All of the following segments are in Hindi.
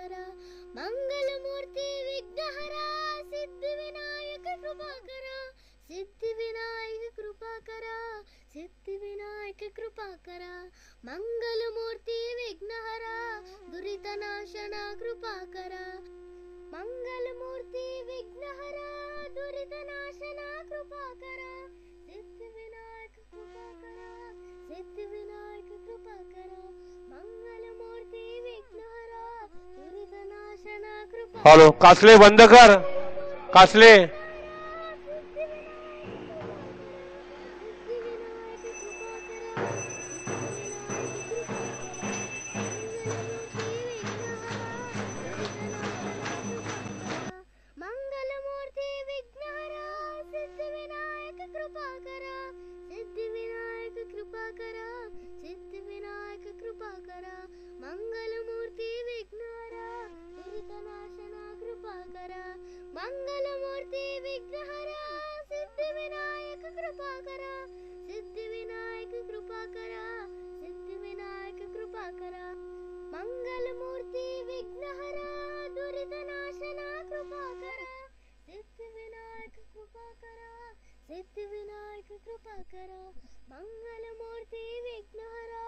करा, मंगलमूर्ती विघ्नहरा, सिद्धिविनायक कृपा करा, सिद्धिविनायक कृपा करा, सिद्धिविनायक कृपा करा, मंगलमूर्ती विघ्नहरा, दुरितनाशना कृपा करा, मंगलमूर्ती विघ्नहरा, दुरितनाशना कृपा करा, सिद्धिविनायक कृपा करा, सिद्धिविनायक कृपा करा, मंगलमूर्ती विघ्नहरा, दुरितनाशना कृपा। हॅलो, कासले बंद कर, कासले। मंगलमूर्ती विघ्नहरा, सिद्धिविनायक कृपा करा, सिद्धिविनायक कृपा करा, सिद्धिविनायक कृपा करा, मंगलमूर्ती विघ्नहरा, दुरितनाशना कृपा करा, मंगलमूर्ती विघ्नहरा, सिद्धिविनायक कृपा करा, सिद्धिविनायक कृपा करा, सिद्धिविनायक कृपा करा, मंगलमूर्ती विघ्नहरा, दुरितनाशना कृपा करा, सिद्धिविनायक कृपा करा, सिद्धिविनायक कृपा करा, मंगलमूर्ती विघ्नहरा,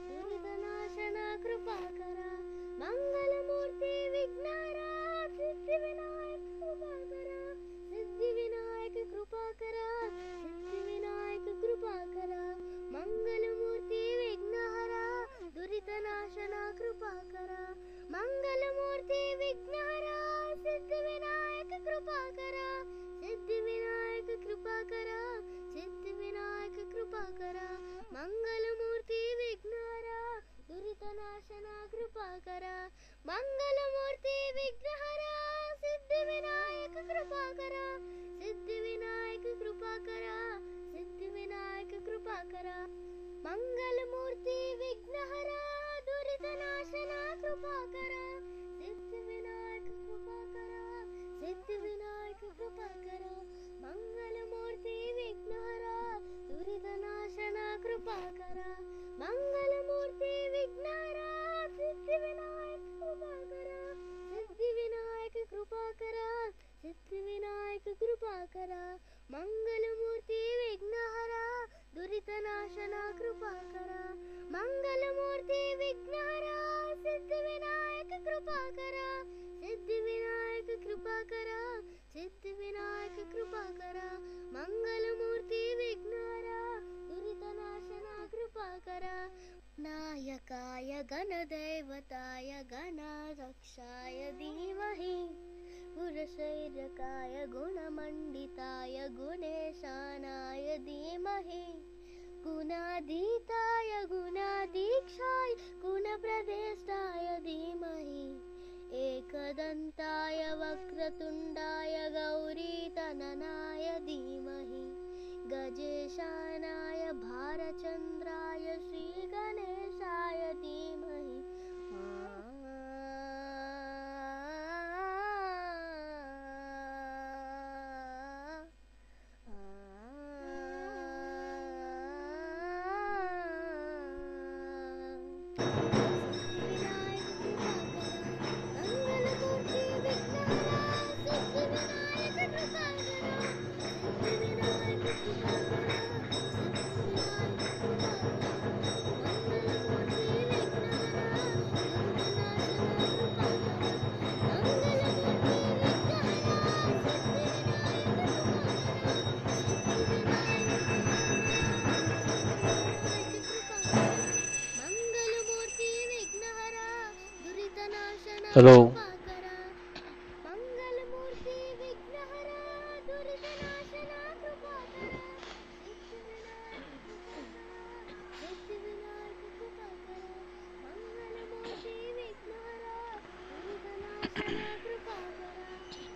दुरितनाशना कृपा करा, मंगलमूर्ती विघ्नहरा, सिद्धिविनायक कृपा करा, सिद्धिविनायक कृपा करा, सिद्धिविनायक कृपा करा, मंगलमूर्ती विघ्नहरा, दुरितनाशना कृपा करा, मंगलमूर्ती विघ्नहरा, सिद्धिविनायक कृपा करा, सिद्धिविनायक कृपा करा, सिद्धिविनायक कृपा करा, मंगलमूर्ती विघ्नहरा, दुरितनाशना कृपा करा, मंगलमूर्ती विघ्नहरा, सिद्धिविनायक कृपा करा, सिद्धिविनायक कृपा करा, सिद्धिविनायक कृपा करा, मंगलमूर्ती विघ्नहरा, दुरितनाशना कृपा करा, सिद्धिविनायक कृपा करा, सिद्धिविनायक कृपा करा, मंगलमूर्ती विघ्नहरा, दुरितनाशना कृपा करा, मंगलमूर्ती विघ्नहरा, सिद्धिविनायक कृपा करा, सिद्धिविनायक कृपा करा, सिद्धिविनायक कृपा करा, मंगलमूर्ती विघ्नहरा, दुरितनाशना कृपा करा, मंगलमूर्ती विघ्नहरा, सिद्धिविनायक कृपा करा, सिद्धिविनायक कृपा करा, सिद्धिविनायक कृपा करा, मंगलमूर्ती विघ्नहरा, दुरितनाशना कृपा करा, नायकाय गणदैवताय गणाध्यक्षाय धीमहि, गुणशैर्यकाय गुणमण्डिताय गुणेशानाय धीमहि, गुणाधीताय गुणाधीक्षाय गुणप्रदेष्टाय धीमहि, एकदन्ताय वक्रतुण्डाय गौरीतननाय धीमहि, गजेशानाय भारचन्द्राय श्रीगणेशाय धीमहि। हेलो, मंगलमूर्ती विघ्नहरा, दुरितनाशना कृपा करा, सिद्धिविनायक कृपा करा, मंगलमूर्ती विघ्नहरा, दुरितनाशना कृपा करा,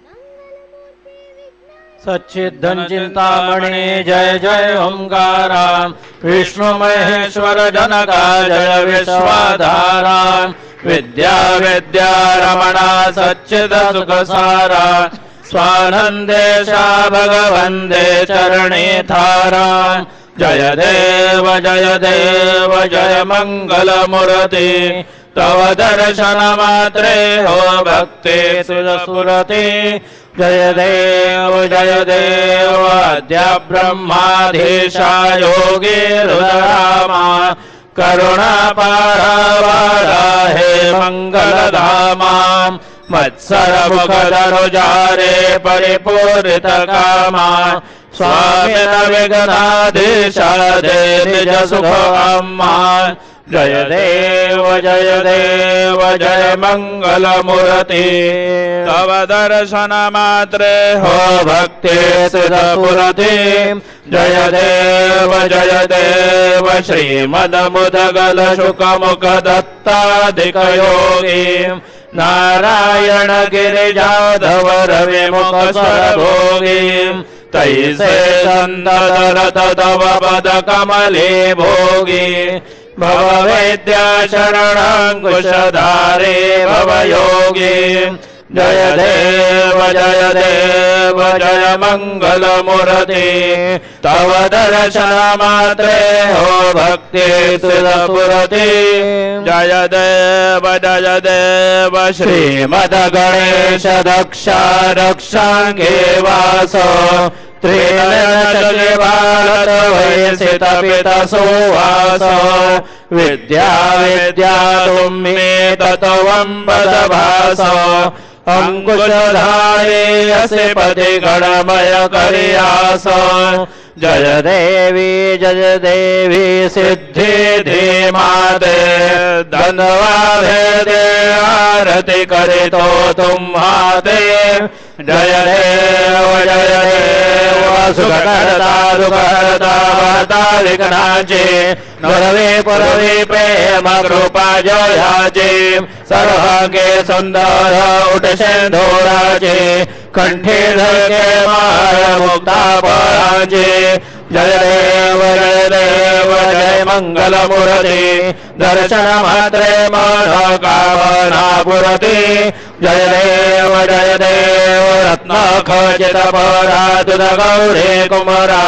मंगलमूर्ती विघ्नहरा, सच्चिदं चिंतामणि जय जय ओंकारा, विष्णु महेश्वर जनका जय विश्वाधारा, विद्या विद्या रमणा सच्चिद सुखसारा, स्वानंदेशा भगवंदे चरणे थारा, जय देव जय मंगल मूर्ति, तव दर्शन मात्रे हो भक्ति सुरति जय देव अद्य ब्रह्माधीशा योगी रुद्रामा करुणा पारावारा हे मंगलधामा मत्सर मुखधनुजारे परिपूरित कामा स्वामी विघ्नाधीशा दे निज सुख अम्मा जय देव जय मंगल मूर्ति तव दर्शन मात्रे हो भक्ति सुरति जय देव श्रीमद मुदगल शुक मुख दत्ताधिक योगी नारायण गिरिजाधव रवि मुख स्वरभोगी तैसे संदरत तव पद कमले भोगी भव विद्या शरणाङ्कुशधारे भव योगी जय देव जय मंगल मूर्ति तव दर्शन मात्रे हो भक्ति सुरपुरति जय देव श्रीमद गणेश दक्षा रक्षांगे वासो त्रिनयनचलिवालत वयसित पित सुवासो विद्या तुम्मे तत्त्वं पदभासो अंकुशधारे असे पदे गणमय करियासो जय देवी सिद्धि धीमाते धन्यवाद आरती करे तो तुम्हारे जय देव सुखकर्ता दुःखहर्ता विघ्नाचे नरवे पुरवे प्रेम कृपा जयाचे सर्वांगे सुंदर उठ सिंधुराचे कंठे धरके माळ मुक्ता पराचे जय देव जय मंगल मूर्ति दर्शन मात्रे मनोकामना पुरति जय देव रत्न खचित परातुद गौरे कुमरा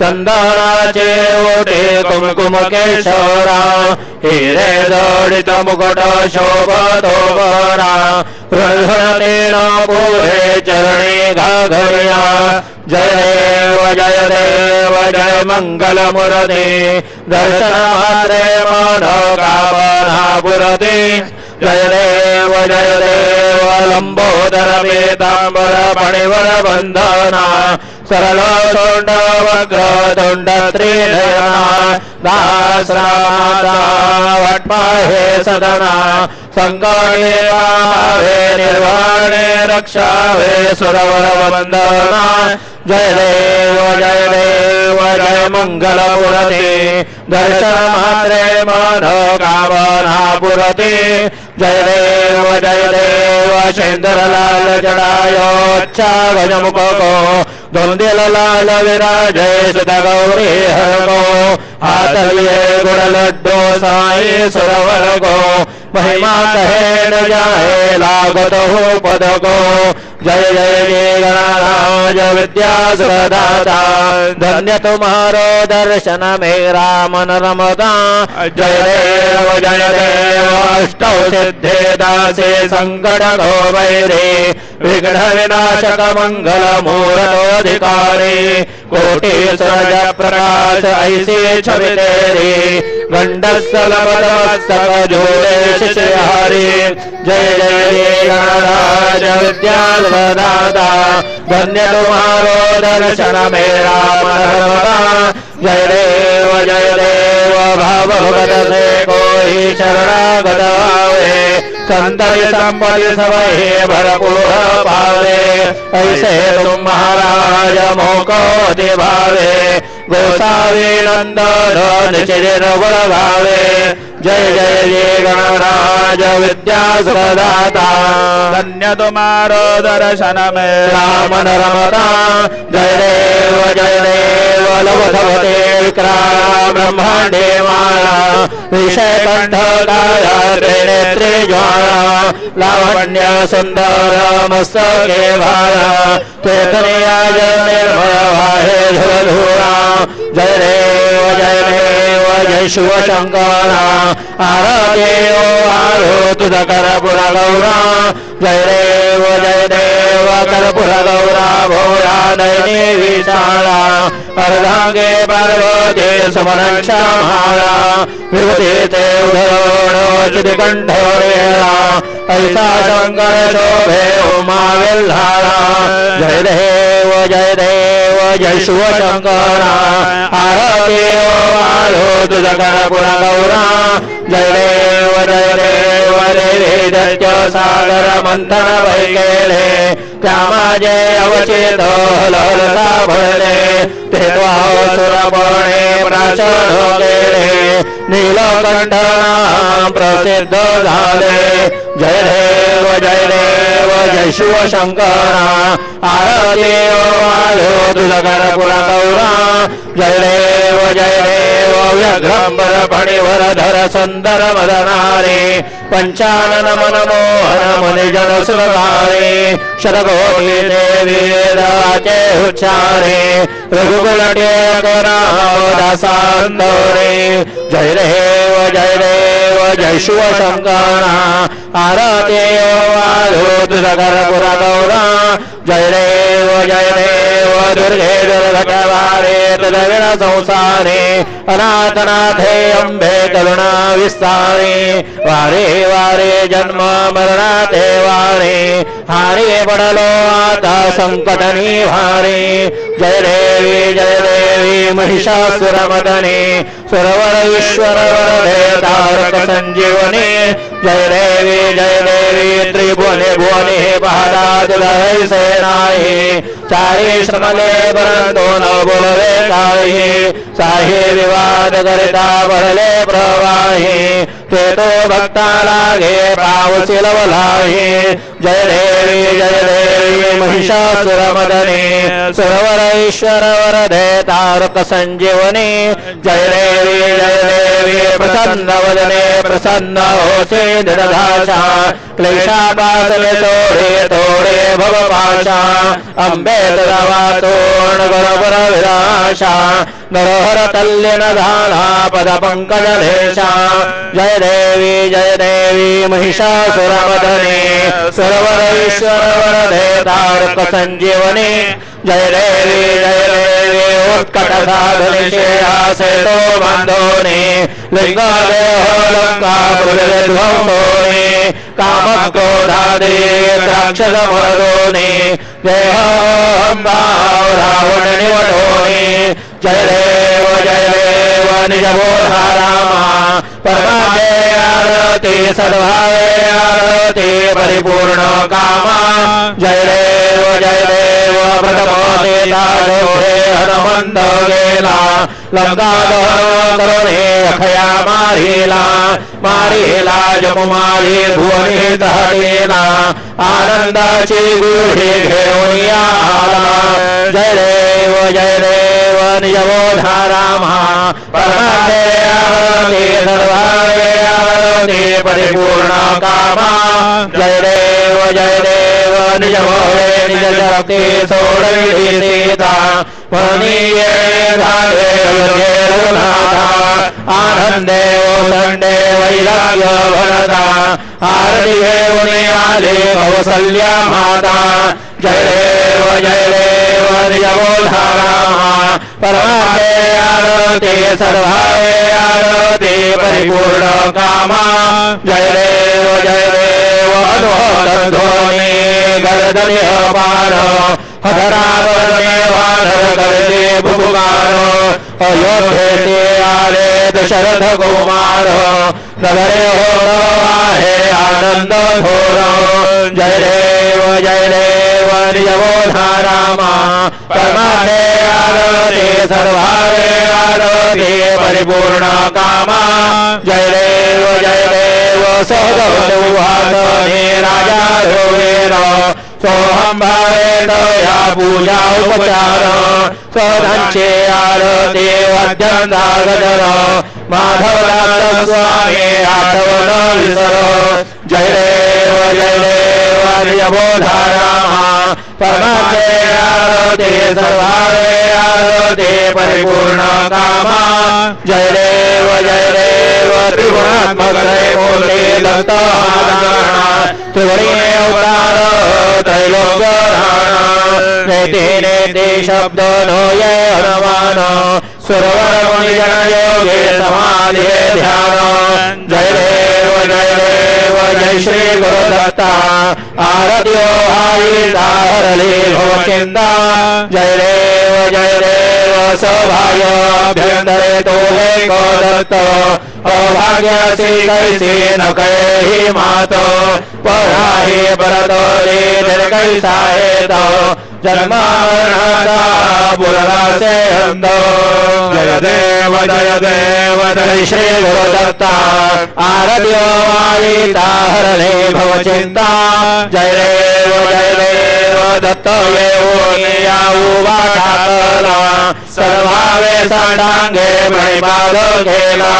चंदनाचे ओटे कुमकुम केशरा हिरे जडित मुकुट शोभतो बरा प्रधनेन पुरे चरणी घाघर्या जय देव जय मंगल मूर्ति दर्शन मात्रे मनोकामना पुरति जय देव लंबोदर पीतांबर फणिवर बंधना सरल सोंड वक्र तुंड त्रिनयना दासरामा वट्माहे सदना संगणे भावे निर्वाणे रक्षावे सुरवर वंदना जय देव जय मंगल मूर्ति दर्शन मात्रे मनोकामना पुरति जय देव शेंद्रलाल जड़ायोच्छावज मुखो धुंदिल लाल विराजय सुत गौरी हर को हाथ लिए गुड़ लड्डू साई सुरवर को महिमा कहे न जाए लागत हो पद को जय गणराज विद्या सुरदाता धन्य तुम्हारो दर्शन मेरा मन रमदा जय देव अष्टौ सिद्धे दासे संकट घो वैरे विघ्न विनाशक मंगल मूर्तोधिकारी कोटि सूरज प्रकाश ऐसी छवि तेरी गंडस्थल पदमस्तक जोड़े शिष्यहारी जय गणराज विद्या दाता धन्य तुम्हारो दर्शन मेरा मनोरमा जय देव भाव भगत से कोई शरणागत आवे संतरि संपत्ति सब ही भरपूर पावे ऐसे तुम महाराज मोको दिभावे गोसावी नंदन चिर गुण गावे जय गणराज विद्या सुखदाता धन्य तुम्हारो दर्शन में राम रमता जय देव लवधवते विक्राम ब्रह्मांडे माया विषय कंठ गाया त्रिनेत्रे ज्वाला लावण्य सुंदर मस्तके भाया चैतन्य निर्मल वाहे धुरा जय देव जय शिवशंकर आरतीयो आरो तुझ कर्पूर गौरा जय देव कर्पूर गौरा भोळा नयने विशाला अर्धांगे पार्वती सुमनक्षमाला विभूती ते उधरोचितिकंठोरेला ऐसा शंकर शोभे उमा विल्हारा जय देव जय शिवशंकर आरतीयो आरो तुझ कर्पूर गौरा जय देव दैत्य सागर मंथन वैकेले त्या माझे अवचित ललसा भरले ते सुरपणे प्राशन केले नीलकंठना प्रसिद्ध झाले जय देव जय शिवशंकर आरतीयो आलो तुझ कर्पूर गौरा जय देव व्यघ्रंबर फणिवर धर सुंदर मदनारे पंचानन मनमोहन मुनिजन सुरगारे शतकोटी देवी वेदाचे उच्चारे रघुकुल दासांदोरे जय देव जय शिवशंकर आरतीयो आलो तुझ कर्पूर गौरा जय देव दुर्गे दुर्गटवारे तुझविण संसारे अनाथनाथे अंबे करुणा विस्तारे वारे वारे जन्म मरणाते वारे हारे पडलो आता संकट निवारे जय देवी महिषासुरमदने सुरवर ईश्वर वरदे तारक संजीवने जय देवी त्रिभुवने भुवने पहादादुलय सेनाये चारे श्रमले परंतु न बोलवे काही साहे विवाद करता भरले प्रवाही ते तो भक्ता लागे पावसिल वलाही जय देवी महिषासुरमदने सुरवर ईश्वर वरदे तारक संजीवने जय देवी प्रसन्न वदने प्रसन्न होसे दृढभाषा क्लेशापासने तोडे भवपाशा अंबे तदावा तोण गरबर विराशा नरहर तल्लीन झाला पद पंकज लेशा जय देवी महिषासुरमदने सुरवर ईश्वर वरदे तारक संजीवने जय देवी उत्कट साधने शेहासे तो बांधोने लिंग देह लंका ध्वंसोने काम क्रोधादे राक्षस मर्दोने देह भाव रावण निवडोने जय देव निज बोधा रामा परमादे आरती सद्भावे आरती परिपूर्ण कामा जय देव प्रथम देता हनुमंत गेला लंका करुणे अखया मारिला जमुमारी भुवनी दहलेला आनंदाची गुढी घेऊन आला जय देव निज बोधा रामा परमादे आरती सर्वावे आरती परिपूर्ण कामा जय देव निज मोहे निज शक्ती सोडविली सीता म्हणून आनंदे ओसंडे वैराग्य भरता आरती घेऊन आले कौसल्या माता जय देव निज बोधा रामा परमादे आरती सर्वावे आरती परिपूर्ण कामा जय देव ध्वनी गर्दने अपार हरावरणे वानर करते भुगार अयोध्येचे आले दशरथ कुमार नगरे हो आहे आनंद घोर जय देव निज बोधा रामा परमादे आरती सर्वावे आरती परिपूर्ण कामा जय देव सहगवने राजा ध्रुवेर सोहम भावे या पूजा उपचार स्वधांचे आरती अध्यंता गजर माधवराज स्वामी आठवण विसर जय देव निज बोधा रामा परमादे आरती सर्वावे आरती परिपूर्ण कामा जय देव त्रिगुणात्मक त्रयमूर्ति दत्त त्रिगुणीय अवतार त्रैलोक्यधारण नेति नेति शब्द नो ये हनुमान सुरवर मुनि जन योगे समाधि ध्यान जय देव जय श्री गुरुदत्ता आरत्यो आयिता हरले भवचिंता जय देव सौभाग्य अभ्यंतरे तो हे को दत्त अभाग्य से कैसे न कहे मातो पराहि परतो रे कैसा है तो जन्म पुरा से हंदो जय देव जय श्री गुरुदत्ता आरत्यो आयिता हरले भवचिंता जय देव दत्त ये वाला सर्वावे साडांगे महिमाद केला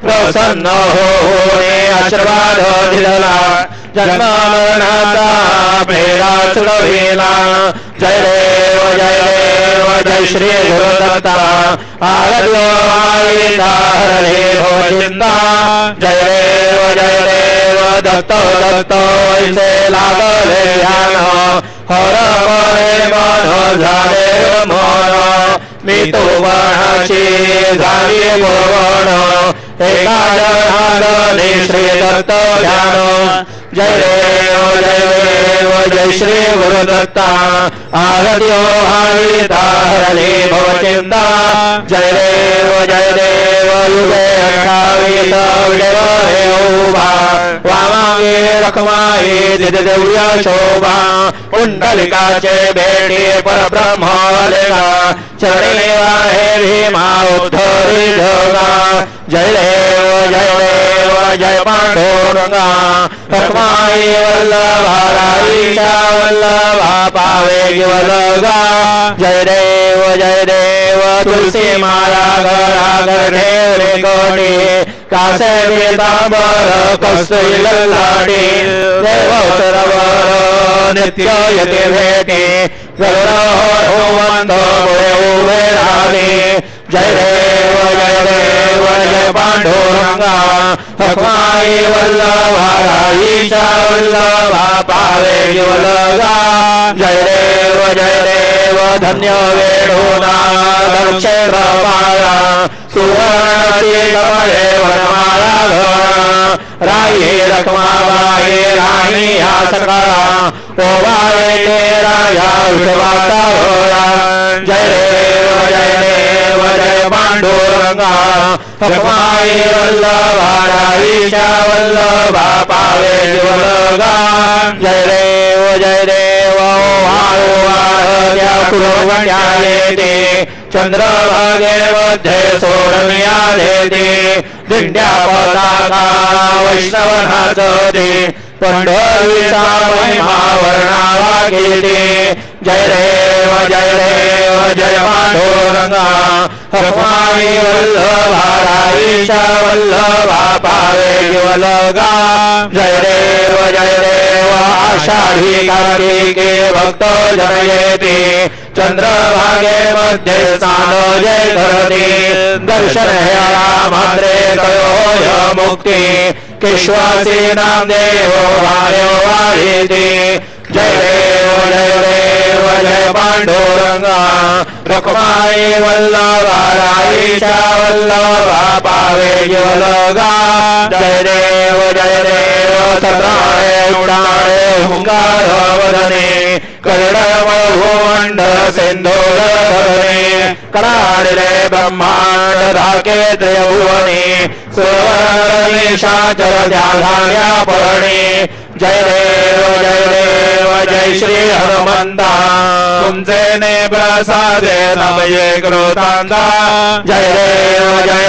प्रसन्न होणे आशीर्वाद दिला जन्म मरणाचा फेरा चढविला जय देव जय श्री गुरुदत्ता आरत्यो आयिता हरले भवचिंता जय देव दत्त ऐसे लागले ध्यान हर परे मन झाले मन मी तो वर्णाची झाली पूर्वण एका जनार्दने श्री दत्त ध्यान जय देव जय श्री गुरुदत्ता आरत्यो आयिता हरले भवचिंता जय देव युगे 28 विडे उभा वामागे रखमाई दिव्य शोभा कुंडलिकाचे भेटी परब्रह्म लेगा चरणी आहे भीमा उद्धरी जोगा जय देव जय पांडुरंगा रखमाई वल्लभा राईशा वल्लभा पावे वल्लभा जय देव तुलसी माया घर ढेरे कोटी कासे पीतांबर कस्तुरी ललाटी देव सरवर नित्य यति भेटी गरुड होमंत उभे राहते जय देव जय पांडुरंगा रखमाई वल्लभा राईशा वल्लभा पावे वल्लभा जय देव धन्य वेणुना क्षेत्र पाया सुवर्ण वनमाला घरा राई रखमाबाई राणी हा सकाळा ओवाळे ते राजा विठवाचा होया जय देव जय पांडुरंगा रखमाई वल्लभा राईशा वल्लभा पावे वल्लभा जय देव कुरुवण्या येते चंद्रभागे मध्ये सोडण्या देते दिंड्या पताका वैष्णवनाच दे पंढरीचा महिमा वर्णावा घेते जय देव जय पांडुरंगा रखमाई वल्लभा राईशा वल्लभा पावे वल्लभा जय देव आषाढी कार्तिके भक्त जन येते चंद्रभागे मध्ये स्नान जय करते दर्शन मात्रे कयोय मुक्ती केशवासी नाम देव वाढते जय देव जय पांडुरंगा रखमाई वल्लभा राईशा वल्लभा पावे वल्लभा जय देव सत्राणे उडाणे हुंकार वदने कर्णमय भूमंड सिंधूरधरणे कडाडले ब्रह्मांड धाके त्रिभुवने सुवर्णेशाचर ध्याधान्या परणे जय देव जय श्री हनुमंता तुमचे ने प्रसादे नमये कृतांता जय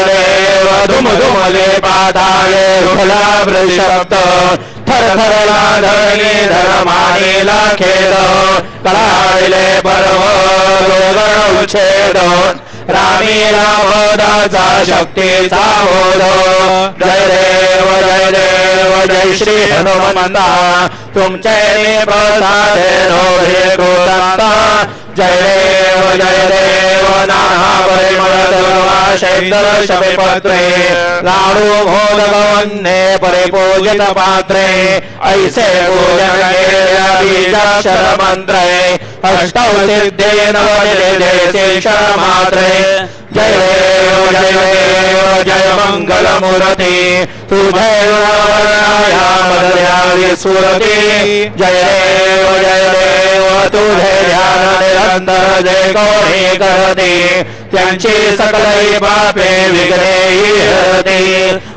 देव धुम धुमले पाताळे रुखला वृषप्त थर थरला धरणी धर्मानीला खेद कळाळले पर्व रोगण उच्छेद रामी रामदाचा शक्तीचा बोध जय देव जय श्री हनुमंता तुमचे प्रसादे नो हे कृतांता जय देव नाना परिमళ शमिपत्रे लाडू मोदक वन्ने परिपूजित पात्रे ऐसे पूजन बीजाक्षर मंत्रे अष्टौ सिद्धे नवनिधे शेषमात्रे जय देव जय मंगल मूर्ति तुझे स्फूर्ति जय देव तुझे ध्यान निरंतर जय गौरी करते त्यांची सकल पापे विघ्ने हरते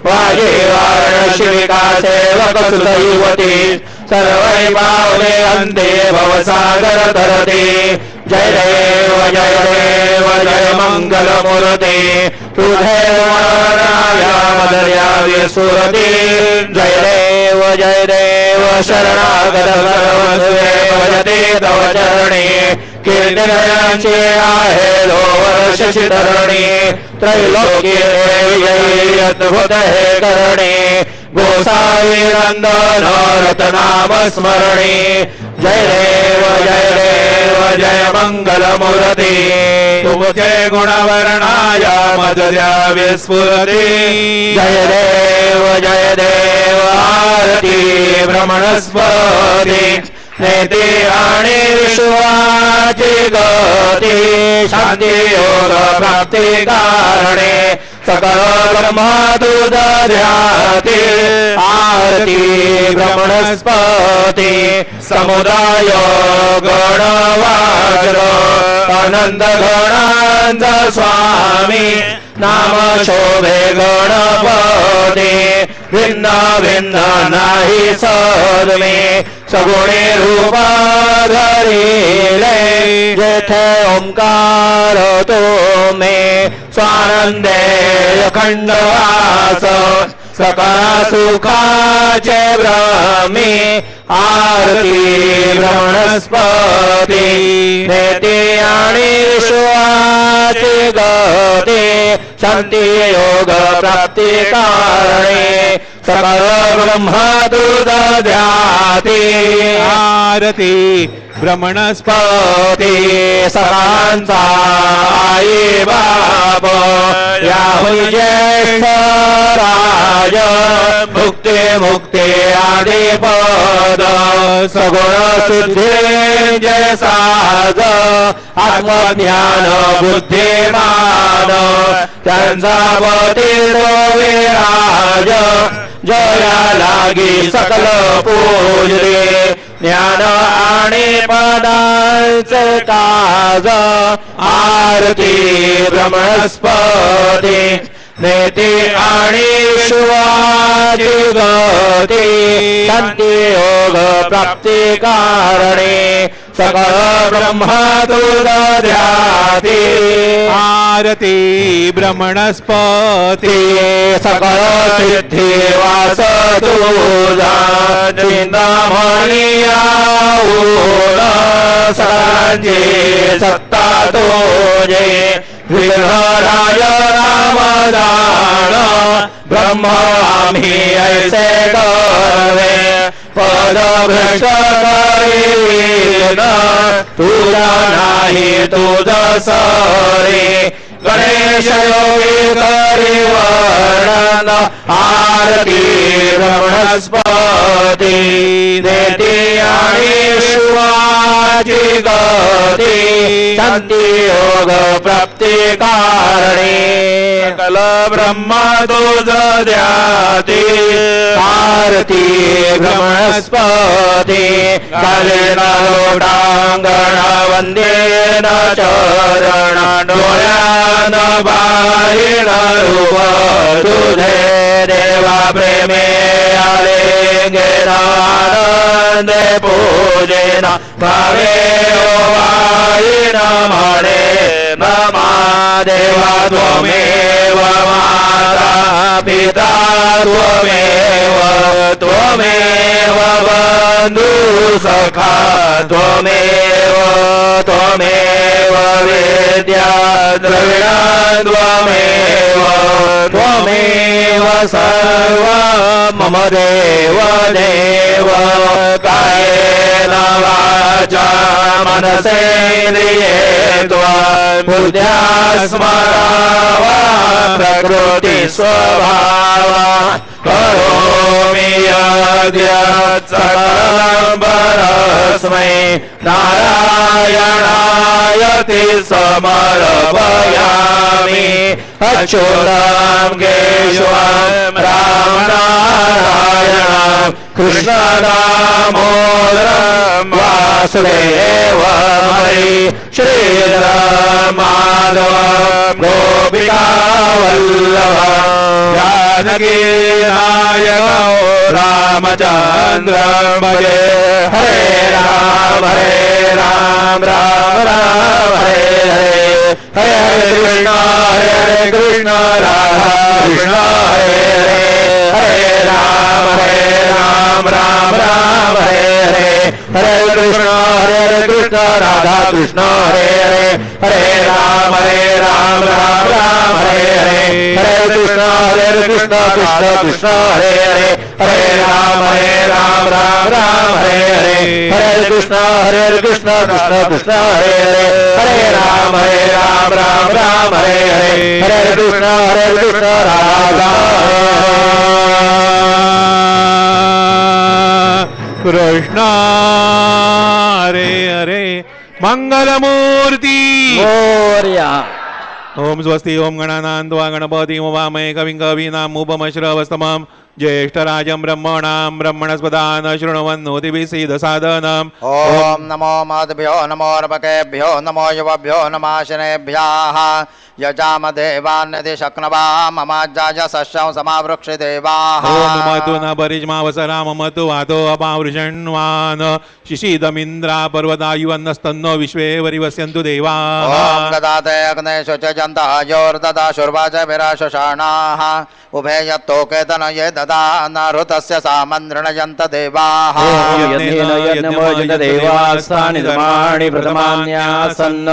वाजे वाराणसी सेवक सुदैवती सर्व पावले अंते भवसागर धरते जय देव जय मंगल मूर्ति तुझे मदर्या सुरती जय देव शरणागत भजते तव चरणी कीर्तनाचे आहे लो वर्ष शितरणी त्रैलोक्य अद्भुत हे करणे गोसावी नंदन रतनाम स्मरणे जय देव जय मंगल मूर्ति तुझे गुणवर्णाय मदर्या विस्फुरति जय देव आरती भ्रमणस्पति नेते आणि विश्वाची गती शांती योग प्राप्ती कारणे सकल ब्रह्म तुझ ध्याते आरती भ्रमणस्पती समुदाय गणवाजर अनंत गणांचा स्वामी नाम शोभे गणपती भिन्न भिन्न नाही सदमे सगुणे रूप धरिले जेथे ओंकार तो मे स्वानंदे अखंड वास सकळ सुखाचे ब्रह्मी आरती भ्रमणस्पती नेते आणि विश्वाची गती शांती योग प्राप्ती कारणे सकल ब्रह्म तुझ ध्याते आरती भ्रमणस्पती सकांचा आई बाप याहुई ज्येष्ठ राज मुक्ती मुक्ती आदी पद सगुण सिद्धी जय साज आत्मज्ञान बुद्धिमान त्यांचा पती विराज जया लागी सकल पूजले ज्ञान आणि पदांचे काज आरती भ्रमणस्पती नेते आणि विश्वाची गती शांती योग प्राप्ती कारणे सकळ ब्रह्म तुझ ध्याते आरती भ्रमणस्पती सकळ सिद्धी वास तुझा चिंतामणी आऊन सकाळची सत्ता तुझे विघ्नराज रामदान ब्रह्म आम्ही ऐसे करवे पद भ्रष्ट करीन तुझा नाही तुझ सरे गणेश योगी करी वर्णन आरती भ्रमणस्पती नेती आणि शिवाची गती शांती योग प्राप्ती कारणे सकल ब्रह्म तुझ ध्याते आरती भ्रमणस्पती कालेन लोटांगण वंदेन चरण डोळ्यान बाहिण रूप तुझे देवा प्रेमे आले गेन पूजेन भावे वाईन म्हणे नमा देवा त्वमेव माता पिता त्वमेव त्वमेव बंधु सखा त्वमेव त्वमेव विद्या द्रविणा त्वमेव त्वमेव सर्व मम देव देव कायेन वाचा मनसेन्द्रिये त्वद्बुद्ध्या स्मरावा प्रकृति स्वभावा करोमि यद्यत् सकलं परस्मै नारायणायति समर्पयामि अच्युतं केशवं रामनारायणं कृष्णदामोदरं वासुदेवं हरि श्रीधरं माधवं गोपिकावल्लभं जानकी नायकं रामचन्द्रं भजे हरे राम राम राम हरे हरे हरे हरे कृष्ण राधा कृष्ण हरे हरे राम राम राम हरे हरे हरे कृष्ण राधा कृष्ण हरे हरे राम राम राम हरे हरे हरे कृष्ण कृष्ण कृष्ण हरे हरे राम राम हरे हरे हरे कृष्ण कृष्ण कृष्ण हरे हरे राम राम हरे हरे हरे कृष्ण राधा कृष्ण हरे हरे मंगलमूर्ति मोरया ओम स्वस्ति ओम गणानान्त्वा गणपतिं वामहे कविं कवीनामुपमश्रवस्तमं ज्येष्ठराजं ब्रह्मणां ब्रह्मणस्पदान् शृण्वन्नोतिभिः सीदसादनम् ओम नमो माधभ्यो नमो अर्पकेभ्यो नमो युवभ्यो नमाशनेभ्यः यजाम देवान्यदि शक्नवा ममाज्जाय सस्यं समावृक्षि देवाः ओम ममतु न परिज्मावसरा ममतु वातो अपावृषण्वान् शिशीदमिन्द्रा पर्वतायुवन्नस्तन्नो विश्वे वरिवस्यन्तु देवाः ओम ददाते अग्ने शुचजन्तः योर्ददाशुर्वाच विराशशाणाः उभे यत्तोकेतन ये ददा नरुतस्य सामन्द्रणयन्त देवाः देवास्तानि धर्माणि प्रथमान्यासन्न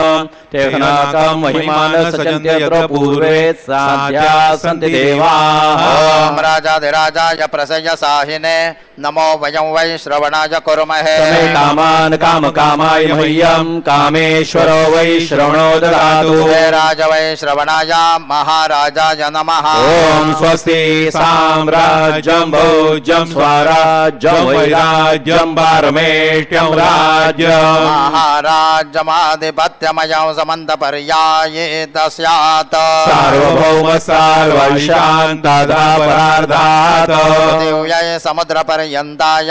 तेषणाकं महिमानः सजन्त्यत्र पूर्वे साध्या सन्ति देवाः ओम राजाधिराजाय प्रसय्य साहिने नमो वयं वै श्रवणाय कुर्महे कामान् कामकामाय मह्यं कामेश्वरो वै श्रवणो ददातु हे राज वै श्रवणाय महाराजाय नमः ओम स्वस्ति साम्राज्यं भोज्यं स्वराज्यं वैराज्यं पारमेष्ट्यं राज्यं महाराज्यमाधिपत्यमयं समन्तपर्यायेत स्यात् सार्वभौम सार्वशान्तदा परार्धात् दिव्यै समुद्रपर्यन्ताय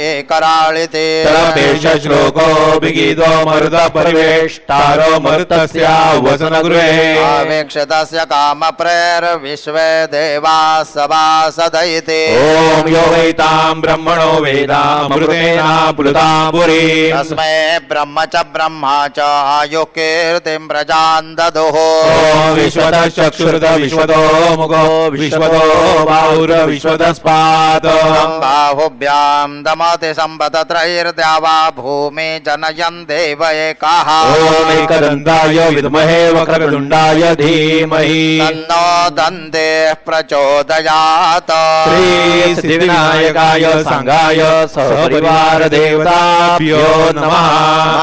एकराळिते तपेश श्लोको विगीतो मरुत परिवेष्टारो मरुतस्य वसनगृहे आवेक्षितस्य कामप्रेर्विश्वे देवाः सभासदयिते ओम यो वैतां ब्रह्मणो वेदामृतेन प्लुतां पुरी तस्मै ब्रह्म च ब्रह्मा च आयुः कीर्तिं प्रजान् ददुः ओम विश्वतः चक्षुर्द विश्वतो मुखो विश्वतो बाहुर विश्वतस्पात् बाहुभ्यां दमति सम्पतत्रैर्द्यावा भूमि जनयन् देव एकः ओम एकदन्ताय विद्महे वक्रतुण्डाय धीमहि तन्नो दन्तेः प्रचोदयात् श्री सिद्धिविनायकाय संघाय सपरिवार देवताभ्यो नमः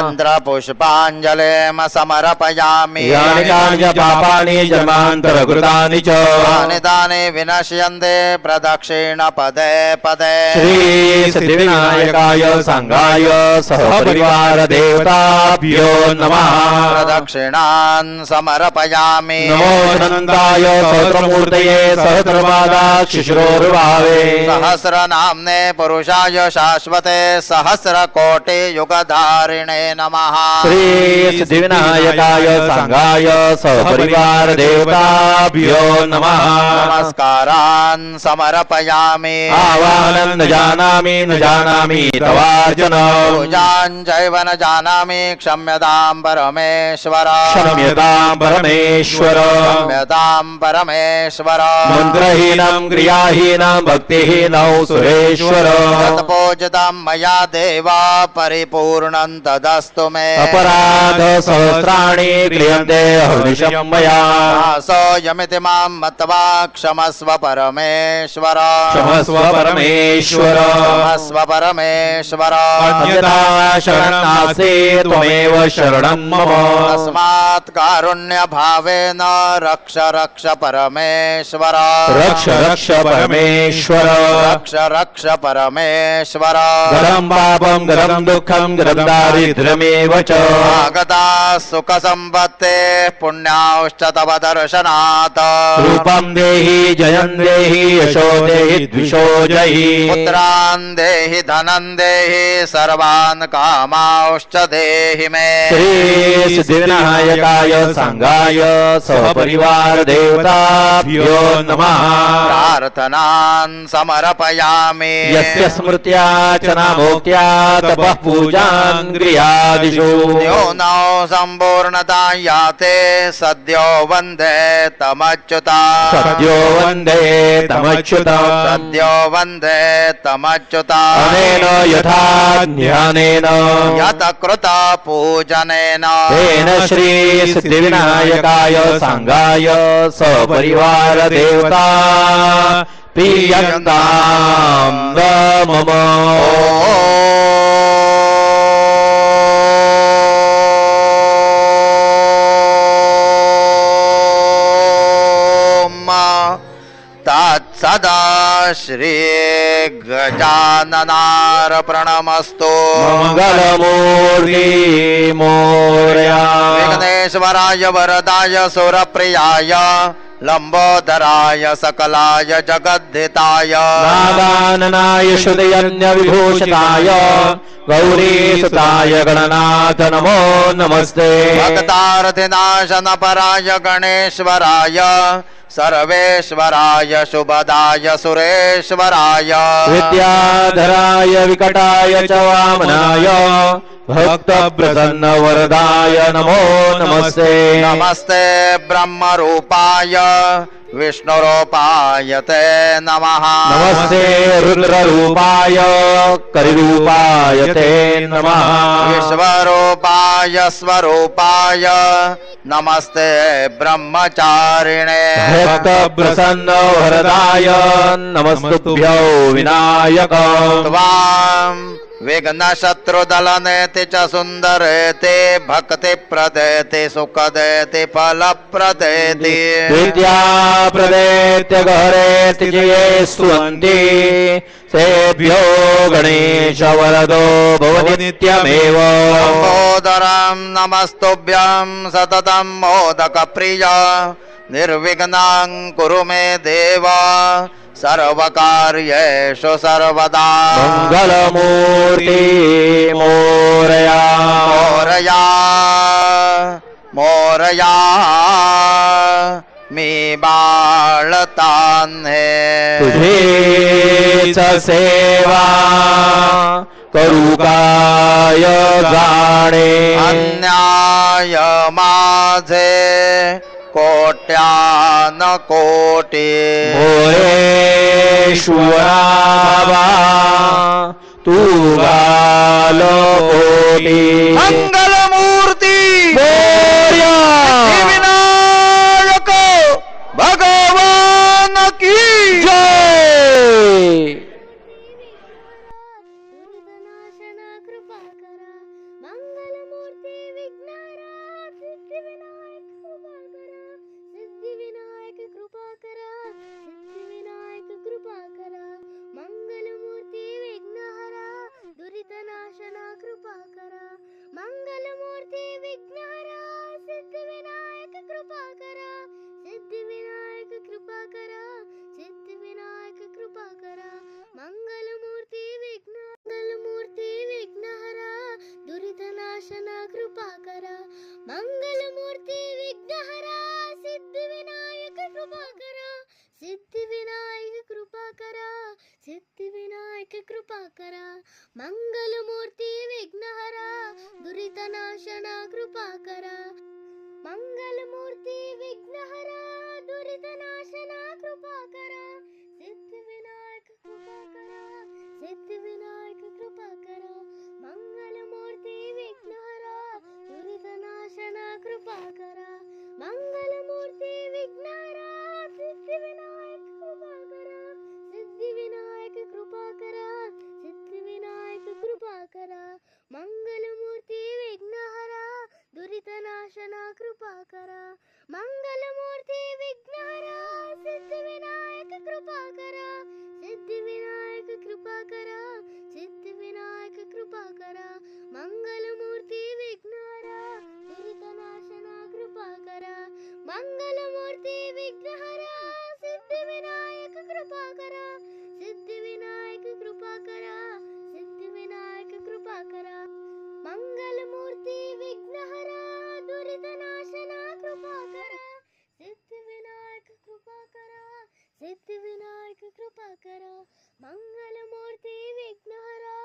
मन्त्रपुष्पाञ्जलिं समर्पयामि यानि कानि च पापानि जन्मान्तरकृतानि च तानि तानि विनश्यन्ते प्रदक्षिण पदे पदे श्री सिद्धिविनायकाय संघाय सपरिवार देवताभ्यो नमः प्रदक्षिणान् समर्पयामि नमो अनन्ताय सहस्रमूर्तये सहस्रपादाक्षिशिरोर्भावे सहस्रनाम्ने पुरुषाय शाश्वते सहस्रकोटियुगधारिणे नमः श्री सिद्धिविनायकाय संघाय सपरिवार देवताभ्यो नमः नमस्कारान् समर्पयामि आवाहनं न जानामि तवार्चन पूजान् चैव न जानामि क्षम्यतां परमेश्वर क्षम्यतां परमेश्वर क्षम्यतां परमेश्वर मन्त्रहीनं क्रियाहीनं भक्तिहीनं सुरेश्वर तत्पूजितं मया देव परिपूर्णं तदस्तु मे अपराध सहस्राणि क्रियन्ते हर्निशं मया सोऽयमिति मां मत्वा क्षमस्व परमेश्वर क्षमस्व परमेश्वर क्षमस्व परमेश्वर अन्यथा शरणं नास्ति त्वमेव शरणं मम तस्मात् कारुण्य भावेन रक्ष रक्ष परमेश्वर रक्ष रक्ष परमेश्वर रक्ष रक्ष परमेश्वर गरं पापं गरं दुःखं गरं दारिद्र्यमेव च आगता सुख संपत्ते पुण्याश्च तव दर्शनात् रूपं देहि जयं देहि यशो देहि द्विषो जहि पुत्रान् देहि धनं देहि सर्वान् कामांश्च देहि मे श्री सिद्धिविनायकाय सांगाय सहपरिवार देवताभ्यो नमः प्रार्थनान् समर्पयामि यस्य स्मृत्या च नामोक्त्या तपः पूजान् गृहादिषु न्यूनौ सम्पूर्णता याते सद्यो वन्दे तमच्युता सद्यो वन्दे तमच्युतम् सद्यो वन्दे तमच्युता अनेन यथा ज्ञानेन यत कृत पूजनेन तेन श्री सिद्धिविनायकाय सांगाय सपरिवार देवता प्रीयन्तां मम तत्सदा श्री गजाननार्पणमस्तु मंगलमूर्ति मोरया विघ्नेश्वराय वरदाय सुरप्रियाय लंबोदराय सकलाय जगद्धिताय नागाननाय श्रुतयज्ञ विभूषिताय गौरीसुताय गणनाथ नमो नमस्ते भक्तार्थिनाशन पराय गणेश्वराय सर्वेश्वराय शुभदाय सुरेश्वराय विद्याधराय विकटाय च वामनाय भक्त प्रसन्न वरदाय नमो नमस्ते नमस्ते ब्रह्म रूपाय विष्णुरूपाय ते नमः नमस्ते रुद्ररूपाय करिरूपाय ते नमः विश्वरूपाय स्वरूपाय नमस्ते ब्रह्मचारिणे भक्त प्रसन्न वरदाय नमस्तुभ्यो विनायक त्वां विघ्न शत्रुदलनेति च सुन्दरेति भक्ति प्रदेति सुखदेति फलप्रदेति विद्या प्रदेत्य गहरेति ये स्तुवन्ति सेभ्यो गणेश वरदो भवति नित्यमेव लम्बोदरं नमस्तुभ्यं सततं मोदकप्रिय निर्विघ्नं कुरु मे देव सर्वकार्येषु सर्वदा मंगलमूर्ति मोरया मोरया मोरया मी बाळतान्हे तुझीच सेवा करू काय जाणे अन्याय माझे कोट्यान कोटी मोरेश्वरावा तू गाल कोटी मंगलमूर्ती मोरया विनायक भगवान की जय दुर्गनाशना कृपा करा मंगलमूर्ती विघ्नहरा सिद्धिविनायक कृपा करा सिद्धिविनायक कृपा करा मंगलमूर्ती विघ्नहरा दुरितनाशना कृपा करा मंगलमूर्ती विघ्नहरा सिद्धिविनायक कृपा करा सिद्धिविनायक कृपा करा सिद्धिविनायक कृपा करा मंगलमूर्ती विघ्नहरा दुरितनाशना कृपा करा मंगलमूर्ती विघ्नहरा सिद्धिविनायक कृपा करा सिद्धिविनायक कृपा करा सिद्धिविनायक कृपा करा मंगलमूर्ती विघ्नहरा दुरितनाशना कृपा करा मंगलमूर्ती विघ्नहरा दुरितनाशना कृपा करा सिद्धिविनायक कृपा करा सिद्धिविनायक कृपा करा मंगलमूर्ती विघ्नहरा दुरितनाशना कृपा करा मंगलमूर्ती विघ्नहरा सिद्धिविनायक कृपा करा सिद्धिविनायक कृपा कृपाकरा मंगलमूर्ती विघ्नहरा सिद्धिविनायक कृपाकरा सिद्धिविनायक कृपाकरा सिद्धिविनायक कृपाकरा मंगलमूर्ती विघ्नहरा दुरितनाशना कृपाकरा मंगलमूर्ती विघ्नहरा सिद्धिविनायक कृपाकरा सिद्धिविनायक कृपाकरा सिद्धिविनायक कृपाकरा मंगलमूर्ती विघ्नहरा दुरितनाशना कृपाकरा सिद्धिविनायक कृपाकरा सिद्धिविनायक कृपाकरा मंगलमूर्ती विघ्नहरा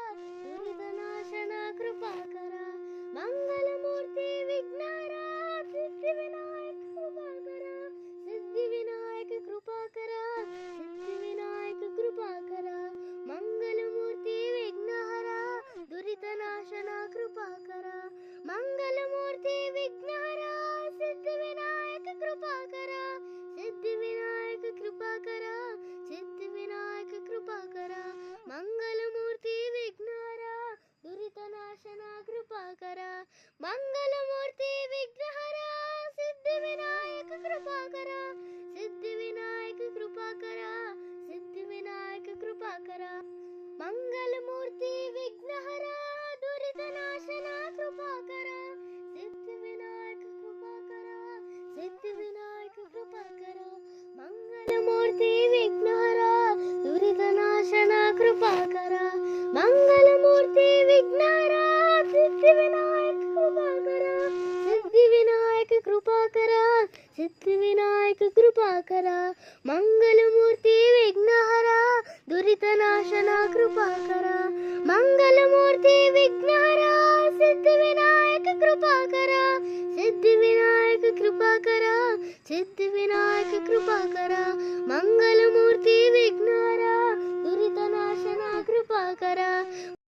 दुरितनाशना कृपाकरा मंगलमूर्ती विघ्नहरा सिद्धिविनायक कृपाकरा सिद्धिविनायक कृपाकरा सिद्धिविनायक कृपाकरा मंगलमूर्ती विघ्नहरा दुरितनाशना कृपाकरा मंगलमूर्ती विघ्नहरा सिद्धिविनायक कृपाकरा सिद्धिविनायक कृपाकरा सिद्धिविनायक कृपाकरा मंगलमूर्ती विघ्नहरा दुरितनाशना कृपाकरा मंगलमूर्ती विघ्नहरा सिद्धिविनायक कृपाकरा सिद्धिविनायक कृपाकरा सिद्धिविनायक कृपाकरा मंगलमूर्ती विघ्नहरा दुरितनाशना कृपाकरा सिद्धिविनायक कृपाकरा सिद्धिविनायक कृपाकरा मंगलमूर्ती विघ्नहरा दुरितनाशना कृपाकरा मंगलमूर्ती विघ्नहरा सिद्धिविनायक कृपाकरा सिद्धिविनायक कृपाकरा सिद्धिविनायक कृपाकरा मंगलमूर्ती विघ्नहरा दुरितनाशना कृपाकरा मंगलमूर्ती विघ्नहरा सिद्धिविनायक कृपाकरा सिद्धिविनायक कृपाकरा सिद्धिविनायक कृपाकरा मंगलमूर्ती विघ्नहरा दुरितनाशना कृपाकरा